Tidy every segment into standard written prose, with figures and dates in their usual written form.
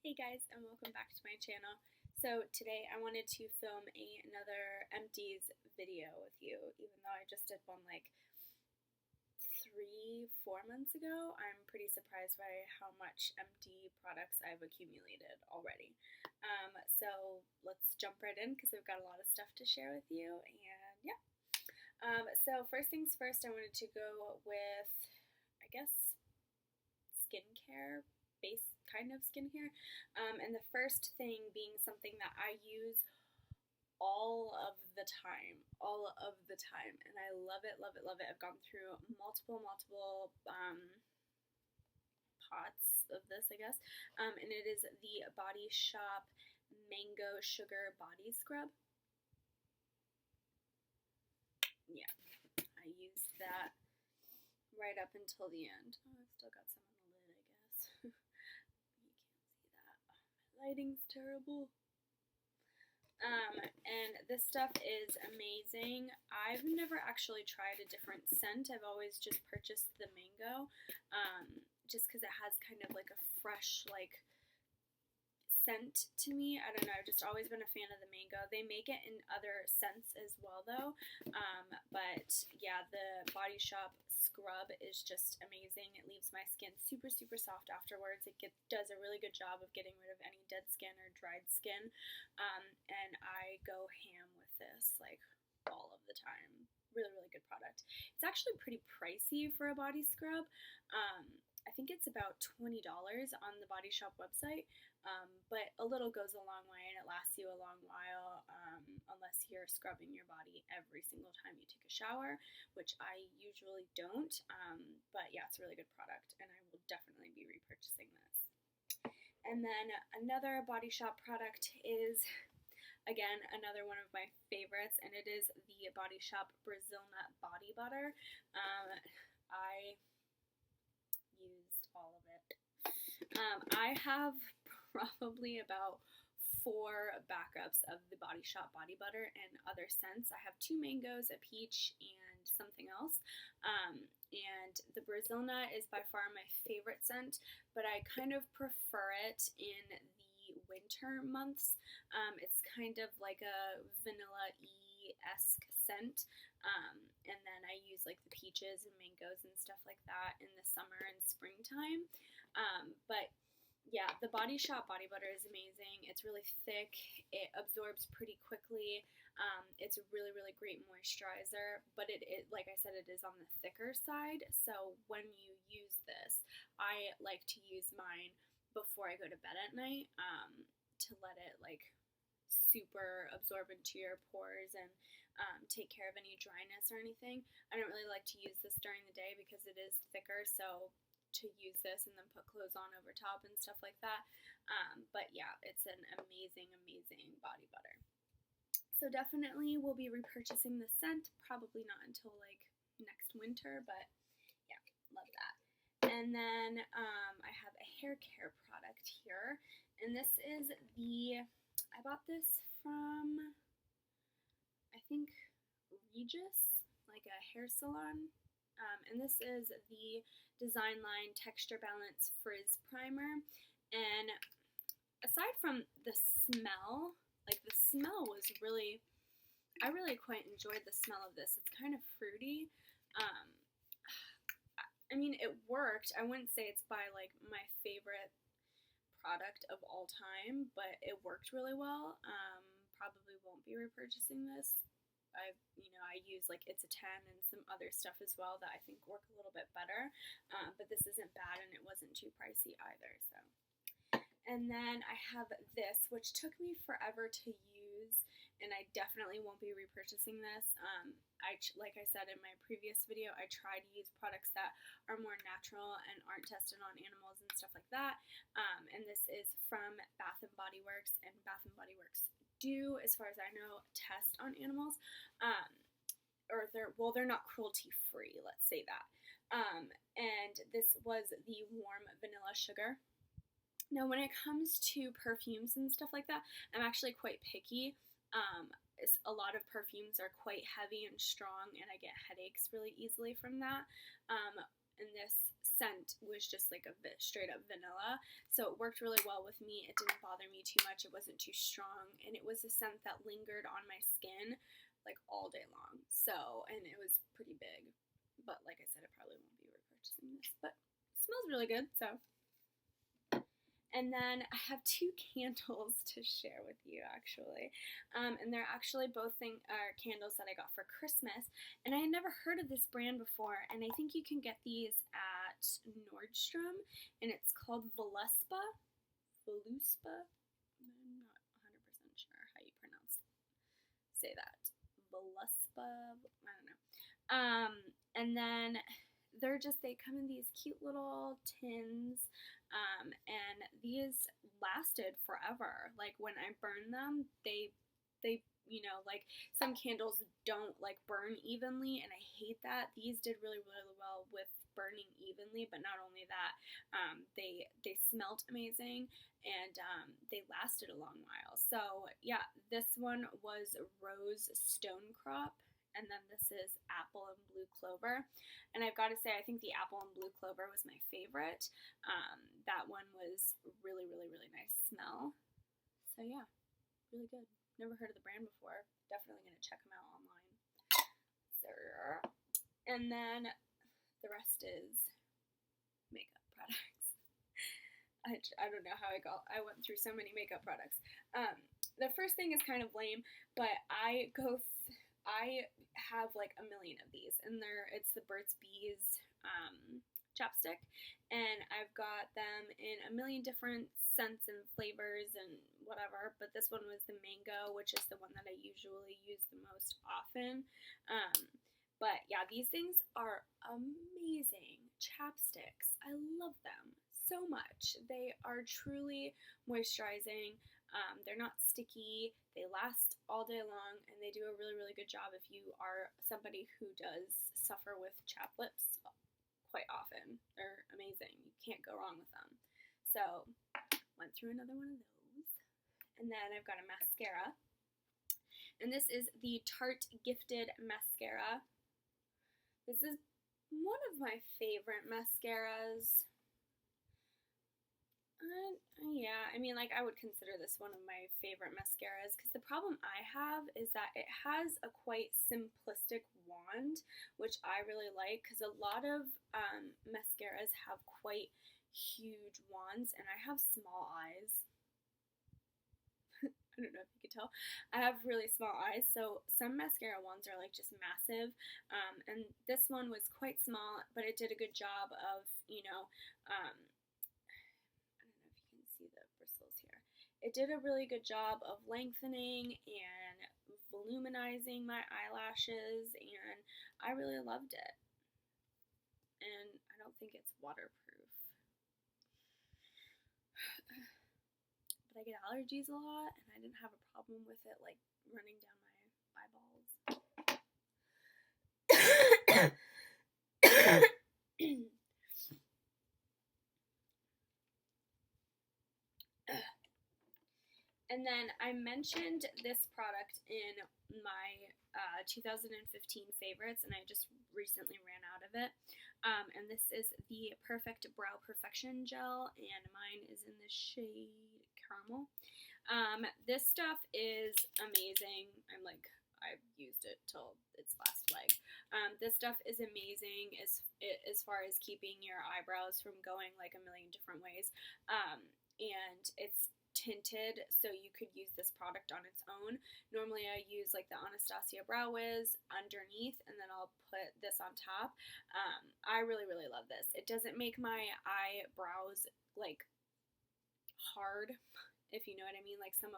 Hey guys, and welcome back to my channel. So today I wanted to film another Empties video with you, even though I just did one like 3-4 months ago. I'm pretty surprised by how much empty products I've accumulated already. So let's jump right in because I've got a lot of stuff to share with you, and yeah. So first things first, I wanted to go with, I guess, skincare, base kind of skincare. And the first thing being something that I use all of the time, and I love it, love it, love it. I've gone through multiple pots of this, I guess, and it is the Body Shop Mango Sugar Body Scrub. Yeah, I used that right up until the end. Oh, I've still got some on the lid, I guess. You can't see that. My lighting's terrible. And this stuff is amazing. I've never actually tried a different scent. I've always just purchased the mango, just because it has kind of like a fresh, like, scent to me. I don't know, I've just always been a fan of the mango. They make it in other scents as well though, but yeah, the Body Shop scrub is just amazing. It leaves my skin super soft afterwards. It does a really good job of getting rid of any dead skin or dried skin, and I go ham with this like all of the time. Really good product. It's actually pretty pricey for a body scrub. I think it's about $20 on the Body Shop website, but a little goes a long way and it lasts you a long while, unless you're scrubbing your body every single time you take a shower, which I usually don't, but yeah, it's a really good product and I will definitely be repurchasing this. And then another Body Shop product is, again, another one of my favorites, and it is the Body Shop Brazil Nut Body Butter. I used all of it. I have probably about 4 backups of the Body Shop body butter and other scents. I have 2 mangoes, a peach, and something else. And the Brazil Nut is by far my favorite scent, but I kind of prefer it in the winter months. It's kind of like a vanilla-y-esque scent. And then I use like the peaches and mangoes and stuff like that in the summer and springtime. But yeah, the Body Shop body butter is amazing. It's really thick. It absorbs pretty quickly. It's a really great moisturizer, but it like I said, it is on the thicker side. So when you use this, I like to use mine before I go to bed at night, to let it like super absorb into your pores and take care of any dryness or anything. I don't really like to use this during the day because it is thicker, so to use this and then put clothes on over top and stuff like that. But yeah, it's an amazing body butter. So definitely we'll be repurchasing the scent, probably not until like next winter, but yeah, love that. And then I have a hair care product here, and this is I bought this from, I think, Regis, like a hair salon. And this is the Design Line Texture Balance Frizz Primer. And aside from the smell, like the smell was really, I really quite enjoyed the smell of this. It's kind of fruity. I mean, it worked. I wouldn't say it's by like my favorite product of all time, but it worked really well. Probably won't be repurchasing this. I use like It's a 10 and some other stuff as well that I think work a little bit better, but this isn't bad and it wasn't too pricey either. So, and then I have this, which took me forever to use, and I definitely won't be repurchasing this. Like I said in my previous video, I try to use products that are more natural and aren't tested on animals and stuff like that. And this is from Bath and Body Works, and Bath and Body Works do, as far as I know, test on animals. Or they're not cruelty free, let's say that. And this was the Warm Vanilla Sugar. Now, when it comes to perfumes and stuff like that, I'm actually quite picky. A lot of perfumes are quite heavy and strong, and I get headaches really easily from that. And this scent was just like a straight up vanilla, so it worked really well with me. It didn't bother me too much. It wasn't too strong, and it was a scent that lingered on my skin like all day long. So, and it was pretty big, but like I said, I probably won't be repurchasing this, but it smells really good. So, and then I have 2 candles to share with you, actually. And they're actually both candles that I got for Christmas. And I had never heard of this brand before. And I think you can get these at Nordstrom. And it's called Voluspa. Voluspa? I'm not 100% sure how you say that. Voluspa? I don't know. And then they come in these cute little tins. And these lasted forever. Like when I burn them, they like some candles don't like burn evenly, and I hate that. These did really, really well with burning evenly, but not only that, they smelled amazing, and they lasted a long while. So yeah, this one was Rose Stonecrop. And then this is Apple and Blue Clover. And I've got to say, I think the Apple and Blue Clover was my favorite. That one was really, really, really nice smell. So yeah, really good. Never heard of the brand before. Definitely going to check them out online. And then the rest is makeup products. I don't know how I went through so many makeup products. The first thing is kind of lame, but I have like a million of these, and it's the Burt's Bees chapstick, and I've got them in a million different scents and flavors and whatever, but this one was the mango, which is the one that I usually use the most often. But yeah, these things are amazing chapsticks. I love them so much. They are truly moisturizing. They're not sticky, they last all day long, and they do a really, really good job if you are somebody who does suffer with chapped lips quite often. They're amazing. You can't go wrong with them. So, went through another one of those. And then I've got a mascara. And this is the Tarte Gifted Mascara. This is one of my favorite mascaras. Yeah, I mean, like, I would consider this one of my favorite mascaras, because the problem I have is that it has a quite simplistic wand, which I really like, because a lot of mascaras have quite huge wands, and I have small eyes. I don't know if you can tell. I have really small eyes, so some mascara wands are like just massive, and this one was quite small, but it did a good job of, it did a really good job of lengthening and voluminizing my eyelashes, and I really loved it. And I don't think it's waterproof. But I get allergies a lot, and I didn't have a problem with it like running down my eyeballs. And then I mentioned this product in my 2015 favorites, and I just recently ran out of it. And this is the Perfect Brow Perfection Gel, and mine is in the shade Caramel. This stuff is amazing. I've used it till its last leg. This stuff is amazing as far as keeping your eyebrows from going like a million different ways. And it's tinted, so you could use this product on its own. Normally I use like the Anastasia Brow Wiz underneath, and then I'll put this on top. I really, really love this. It doesn't make my eyebrows like hard, if you know what I mean. Like some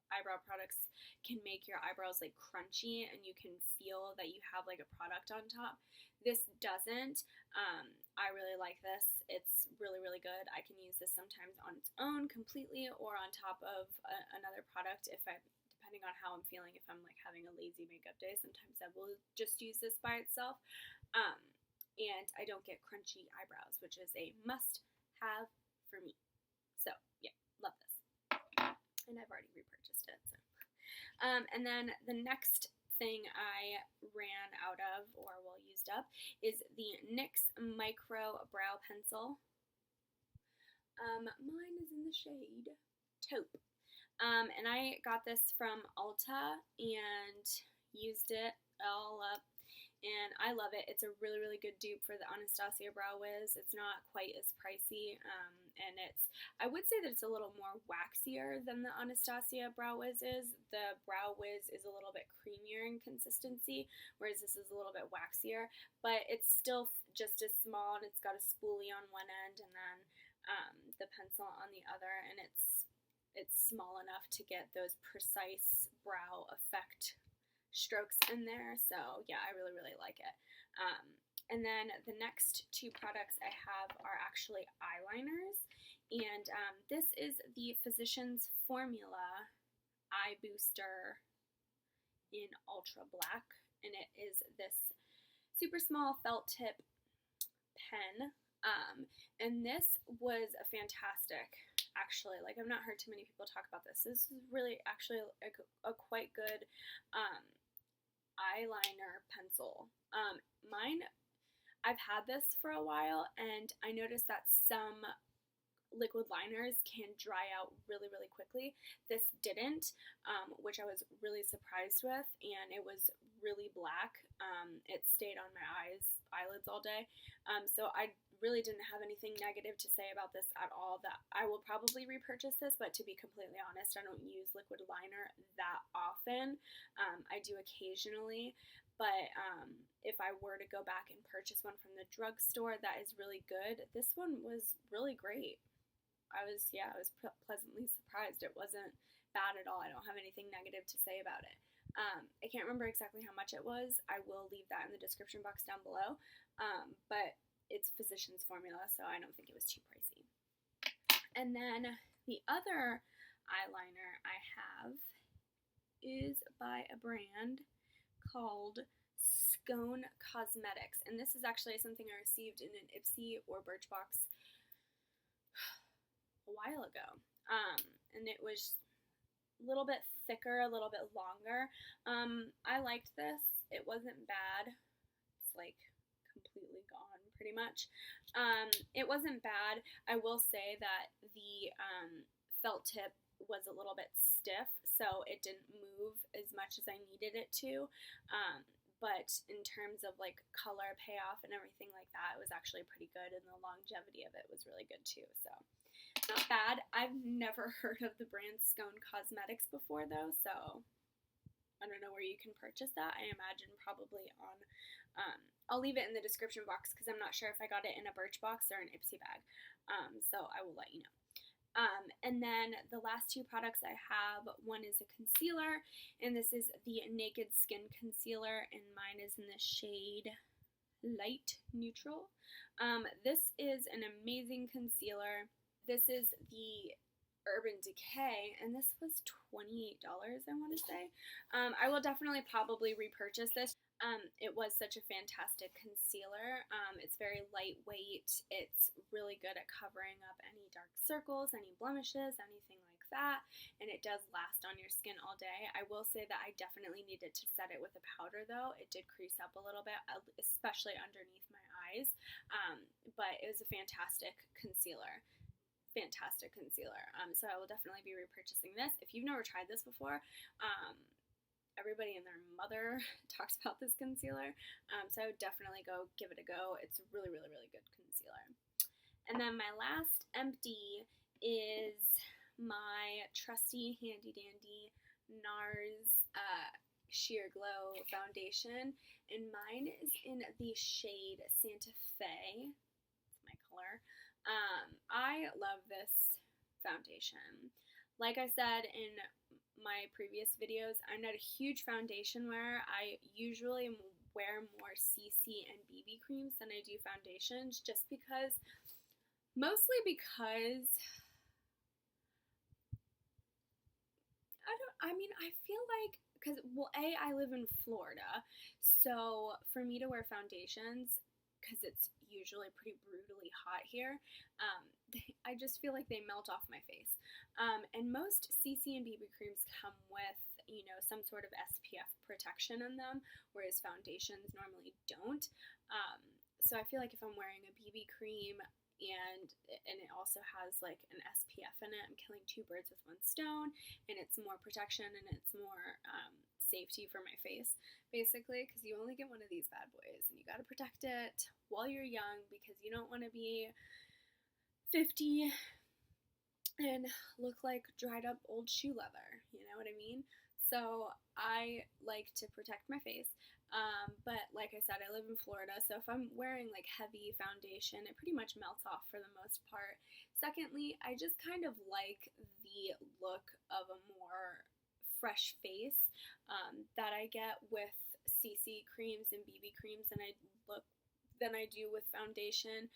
eyebrow products can make your eyebrows like crunchy, and you can feel that you have like a product on top. This doesn't. I really like this. It's really, really good. I can use this sometimes on its own completely, or on top of another product depending on how I'm feeling. If I'm like having a lazy makeup day, sometimes I will just use this by itself. And I don't get crunchy eyebrows, which is a must-have for me. So yeah, love this. And I've already repurchased it. So. And then the next thing I ran out of, or well, used up, is the NYX Micro Brow Pencil. Mine is in the shade Taupe. And I got this from Ulta and used it all up, and I love it. It's a really, really good dupe for the Anastasia Brow Wiz. It's not quite as pricey, and I would say that it's a little more waxier than the Anastasia Brow Wiz is. The Brow Wiz is a little bit creamier in consistency, whereas this is a little bit waxier, but it's still just as small, and it's got a spoolie on one end, and then the pencil on the other, and it's small enough to get those precise brow effect strokes in there. So yeah, I really, really like it. And then the next two products I have are actually eyeliners, and this is the Physicians Formula Eye Booster in Ultra Black, and it is this super small felt tip pen. And this was a fantastic, actually, like I've not heard too many people talk about this. This is really actually a quite good eyeliner pencil. Mine, I've had this for a while, and I noticed that some liquid liners can dry out really, really quickly. This didn't, which I was really surprised with, and it was really black. It stayed on my eyelids all day, so I really didn't have anything negative to say about this at all. That I will probably repurchase this, but to be completely honest, I don't use liquid liner that often. I do occasionally, but if I were to go back and purchase one from the drugstore that is really good, this one was really great. I was pleasantly surprised. It wasn't bad at all. I don't have anything negative to say about it. I can't remember exactly how much it was. I will leave that in the description box down below. But it's Physicians Formula, so I don't think it was too pricey. And then the other eyeliner I have is by a brand called Scone Cosmetics, and this is actually something I received in an Ipsy or Birchbox a while ago, and it was a little bit thicker, a little bit longer. I liked this. It wasn't bad. It's like completely gone pretty much. It wasn't bad. I will say that the felt tip was a little bit stiff, so it didn't move as much as I needed it to. But in terms of like color payoff and everything like that, it was actually pretty good, and the longevity of it was really good too. So not bad. I've never heard of the brand Scone Cosmetics before though, so I don't know where you can purchase that. I imagine probably on, I'll leave it in the description box because I'm not sure if I got it in a Birchbox or an Ipsy bag, so I will let you know. And then the last two products I have, one is a concealer, and this is the Naked Skin Concealer, and mine is in the shade Light Neutral. This is an amazing concealer. This is the Urban Decay, and this was $28, I want to say. I will definitely probably repurchase this. It was such a fantastic concealer. It's very lightweight. It's really good at covering up any dark circles, any blemishes, anything like that, and it does last on your skin all day. I will say that I definitely needed to set it with a powder though. It did crease up a little bit, especially underneath my eyes, but it was a fantastic concealer. Fantastic concealer. So I will definitely be repurchasing this. If you've never tried this before, everybody and their mother talks about this concealer, so I would definitely go give it a go. It's a really, really, really good concealer. And then my last empty is my trusty handy dandy NARS Sheer Glow foundation, and mine is in the shade Santa Fe. It's my color. I love this foundation. Like I said in my previous videos, I'm not a huge foundation wearer. I usually wear more CC and BB creams than I do foundations, just because, mostly because, I feel like, because, well, I live in Florida, so for me to wear foundations, because it's usually pretty brutally hot here, I just feel like they melt off my face. And most CC and BB creams come with you know, some sort of SPF protection in them, whereas foundations normally don't. So I feel like if I'm wearing a BB cream and it also has like an SPF in it, I'm killing two birds with one stone, and it's more protection and it's more safety for my face, basically, because you only get one of these bad boys and you got to protect it while you're young, because you don't want to be 50 and look like dried up old shoe leather, you know what I mean? So I like to protect my face, but like I said, I live in Florida, so if I'm wearing like heavy foundation, it pretty much melts off for the most part. Secondly, I just kind of like the look of a more fresh face that I get with CC creams and BB creams than I do with foundation.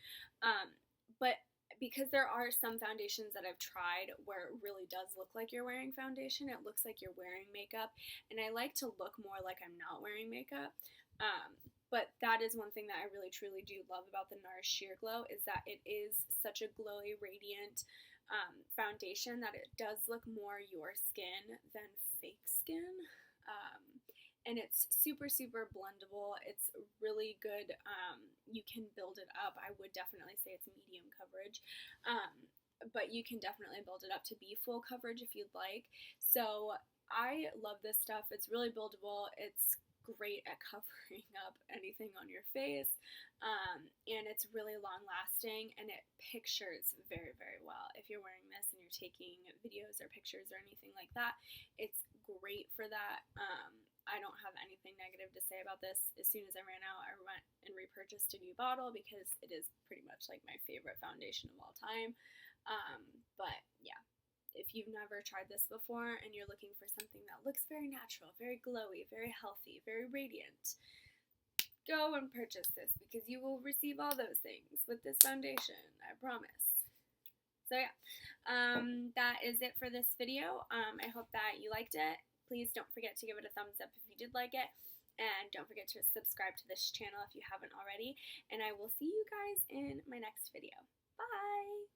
But because there are some foundations that I've tried where it really does look like you're wearing foundation, it looks like you're wearing makeup, and I like to look more like I'm not wearing makeup. But that is one thing that I really truly do love about the NARS Sheer Glow, is that it is such a glowy, radiant foundation that it does look more your skin than fake skin. And it's super, super blendable. It's really good. You can build it up. I would definitely say it's medium coverage, but you can definitely build it up to be full coverage if you'd like. So I love this stuff. It's really buildable. It's great at covering up anything on your face, and it's really long lasting, and it pictures very, very well. If you're wearing this and you're taking videos or pictures or anything like that, it's great for that. I don't have anything negative to say about this. As soon as I ran out, I went and repurchased a new bottle because it is pretty much like my favorite foundation of all time. But yeah, if you've never tried this before and you're looking for something that looks very natural, very glowy, very healthy, very radiant, go and purchase this, because you will receive all those things with this foundation, I promise. So yeah, that is it for this video. I hope that you liked it. Please don't forget to give it a thumbs up if you did like it, and don't forget to subscribe to this channel if you haven't already, and I will see you guys in my next video. Bye!